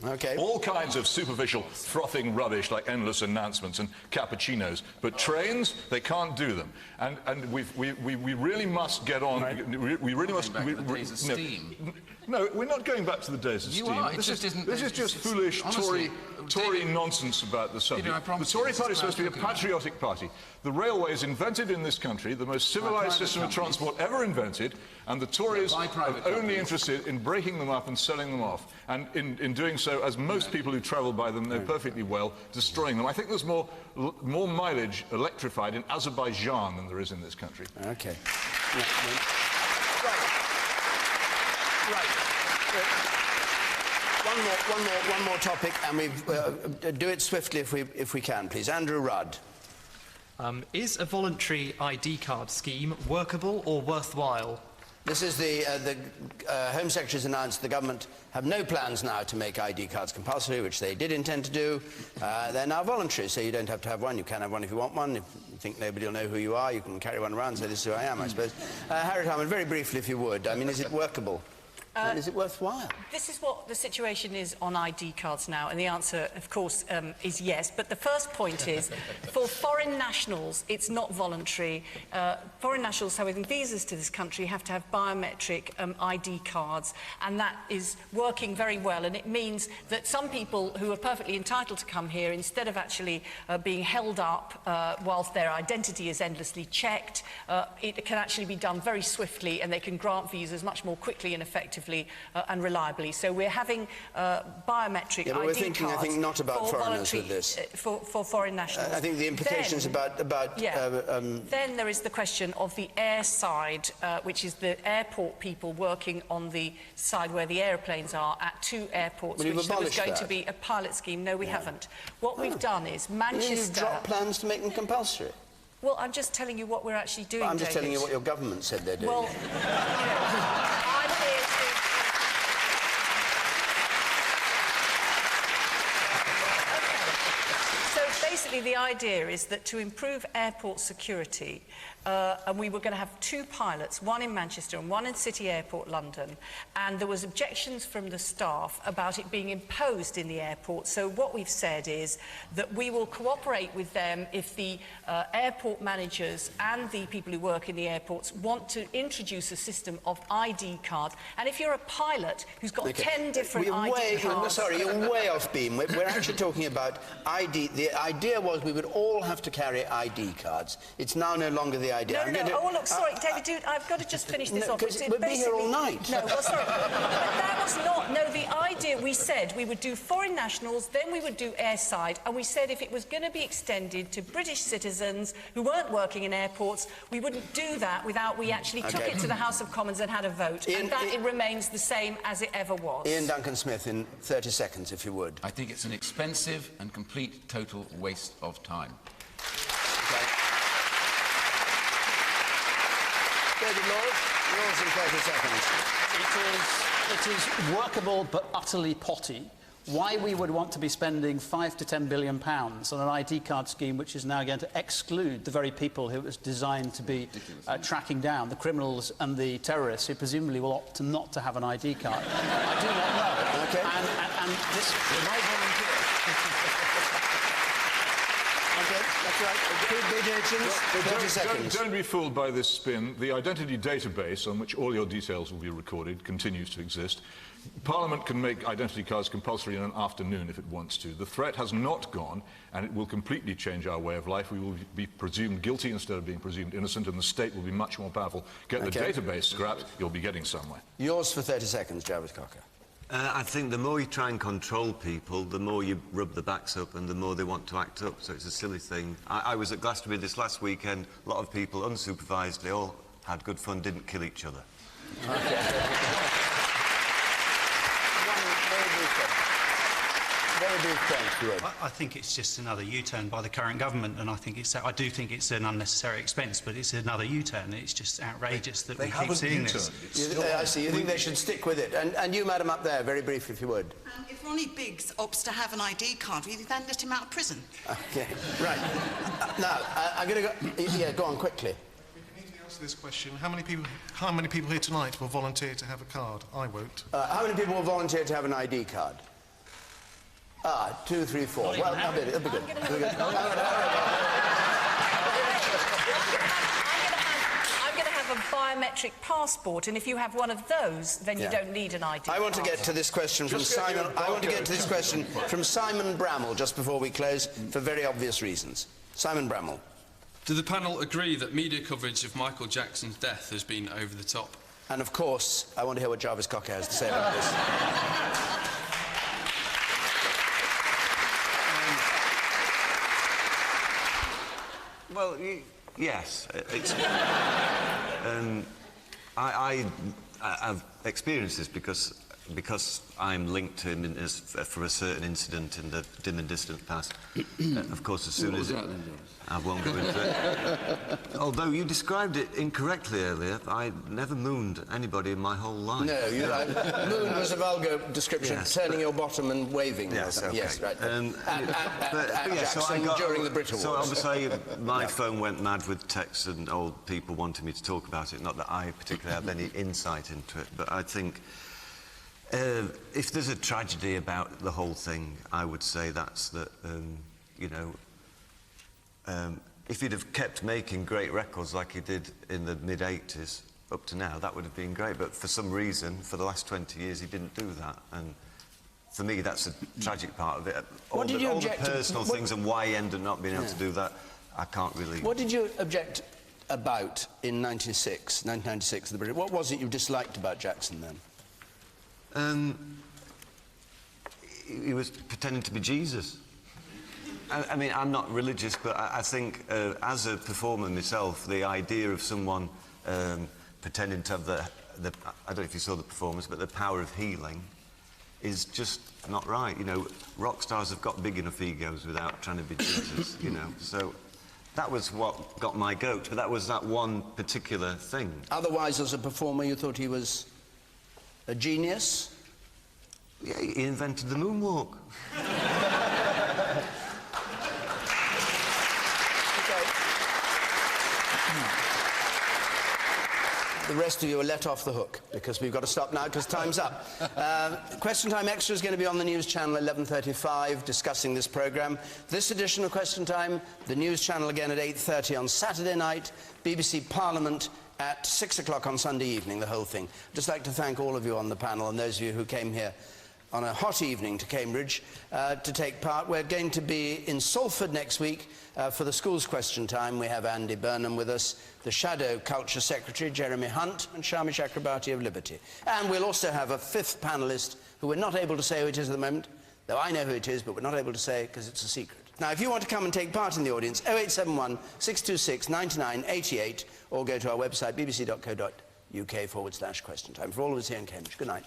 Okay. All kinds of superficial, frothing rubbish like endless announcements and cappuccinos, but trains, they can't do them. And we really must get on. Right. We really must. Going back to the days of steam. No, we're not going back to the days of You steam. are. This is just foolish honestly, Tory nonsense about the subject. The Tory party is supposed to be a patriotic party. The railways invented in this country, the most civilised system of transport ever invented, and the Tories I'm only interested in breaking them up and selling them off. And in doing so, as most people who travel by them know perfectly well, destroying them. I think there's more mileage electrified in Azerbaijan than there is in this country. OK. One more topic, and we do it swiftly if we can, please. Andrew Rudd. Is a voluntary ID card scheme workable or worthwhile? This is the Home Secretary's announced the government have no plans now to make ID cards compulsory, which they did intend to do. They're now voluntary, so you don't have to have one. You can have one if you want one. If you think nobody will know who you are, you can carry one around and say, this is who I am, I suppose. Harriet Harman, very briefly, if you would. I mean, is it workable? And is it worthwhile? This is what the situation is on ID cards now, and the answer, of course, is yes. But the first point is, for foreign nationals, it's not voluntary. Foreign nationals having visas to this country have to have biometric ID cards, and that is working very well. And it means that some people who are perfectly entitled to come here, instead of actually being held up whilst their identity is endlessly checked, it can actually be done very swiftly, and they can grant visas much more quickly and effectively and reliably. So we're having biometric ID we're thinking, cards, I think, not about foreigners with this. For foreign nationals. I think the implications then there is the question of the air side, which is the airport people working on the side where the airplanes are at 2 airports, which there was going to be a pilot scheme. No, we haven't. What we've done is Manchester... You've dropped plans to make them compulsory. Well, I'm just telling you what we're actually doing, I'm just telling you what your government said they're doing. Well, I'm here to... So basically the idea is that to improve airport security, and we were going to have 2 pilots, one in Manchester and one in City Airport, London, and there was objections from the staff about it being imposed in the airport. So what we've said is that we will cooperate with them if the airport managers and the people who work in the airports want to introduce a system of ID cards. And if you're a pilot who's got 10 different ID cards... Sorry, you're way off beam. We're actually talking about ID. The idea was we would all have to carry ID cards. It's now no longer the idea. Oh, look, sorry, David, I've got to just finish this off. We'll be here all night. No, well, sorry. But that was not... No, the idea, we said we would do foreign nationals, then we would do airside, and we said if it was going to be extended to British citizens who weren't working in airports, we wouldn't do that without we actually took it to the House of Commons and had a vote. And that it remains the same as it ever was. Iain Duncan Smith, in 30 seconds, if you would. I think it's an expensive and complete total waste of time. David Laws, yours in 30 seconds. It is workable but utterly potty. Why we would want to be spending £5 to £10 billion on an ID card scheme which is now going to exclude the very people who it was designed to be tracking down, the criminals and the terrorists who presumably will opt not to have an ID card. I do not know. Okay. And this... Okay, that's right. Peter Hitchens, don't be fooled by this spin. The identity database on which all your details will be recorded continues to exist. Parliament can make identity cards compulsory in an afternoon if it wants to. The threat has not gone, and it will completely change our way of life. We will be presumed guilty instead of being presumed innocent, and the state will be much more powerful. Get the database scrapped, you'll be getting somewhere. Yours for 30 seconds, Jarvis Cocker. I think the more you try and control people, the more you rub their backs up and the more they want to act up, so it's a silly thing. I was at Glastonbury this last weekend, a lot of people unsupervised, they all had good fun, didn't kill each other. I think it's just another U-turn by the current government, and I do think it's an unnecessary expense, but it's another U-turn. It's just outrageous that we keep seeing this. I see. You think they should stick with it. And you, madam, up there, very briefly, if you would. If Ronnie Biggs opts to have an ID card, will you then let him out of prison? Okay, right. Now, I'm going to go... Yeah, go on, quickly. This question: how many people here tonight will volunteer to have a card? I won't. How many people will volunteer to have an ID card? 2, 3, 4. Well, that'll be good. I'm going to have a biometric passport, and if you have one of those, then you don't need an ID card. I want to get to this question from Simon. I want to get to this question from Simon Bramall just before we close, for very obvious reasons. Simon Bramall. Do the panel agree that media coverage of Michael Jackson's death has been over the top? And, of course, I want to hear what Jarvis Cocker has to say about this. Well, yes. It's, I've experienced this because I'm linked to him for a certain incident in the dim and distant past. Of course, as soon as I won't go into it. Although you described it incorrectly earlier, I never mooned anybody in my whole life. No, you're right. Moon was a vulgar description of turning your bottom and waving. Yes, okay. Yes, right. But Jackson, so I got, during the Brit Awards. So obviously my phone went mad with texts and old people wanting me to talk about it. Not that I particularly have any insight into it, but I think if there's a tragedy about the whole thing, I would say that's that, you know, if he'd have kept making great records like he did in the mid-80s up to now, that would have been great. But for some reason, for the last 20 years, he didn't do that. And for me, that's a tragic part of it. All the personal things and why he ended up not being able to do that, I can't really... What did you object about in 1996, the British? What was it you disliked about Jackson then? He was pretending to be Jesus. I mean, I'm not religious, but I think as a performer myself, the idea of someone pretending to have the I don't know if you saw the performance, but the power of healing is just not right. You know, rock stars have got big enough egos without trying to be Jesus, you know. So that was what got my goat, but that was that one particular thing. Otherwise, as a performer, you thought he was a genius? Yeah, he invented the moonwalk. The rest of you are let off the hook, because we've got to stop now, because time's up. Question Time Extra is going to be on the News Channel 11:35, discussing this programme. This edition of Question Time, the News Channel again at 8:30 on Saturday night, BBC Parliament at 6 o'clock on Sunday evening, the whole thing. I'd just like to thank all of you on the panel and those of you who came here on a hot evening to Cambridge to take part. We're going to be in Salford next week for the Schools Question Time. We have Andy Burnham with us, the Shadow Culture Secretary, Jeremy Hunt, and Shami Chakrabarti of Liberty. And we'll also have a fifth panellist who we're not able to say who it is at the moment, though I know who it is, but we're not able to say because it's a secret. Now, if you want to come and take part in the audience, 0871 626 9988, or go to our website, bbc.co.uk/question time. For all of us here in Cambridge, good night.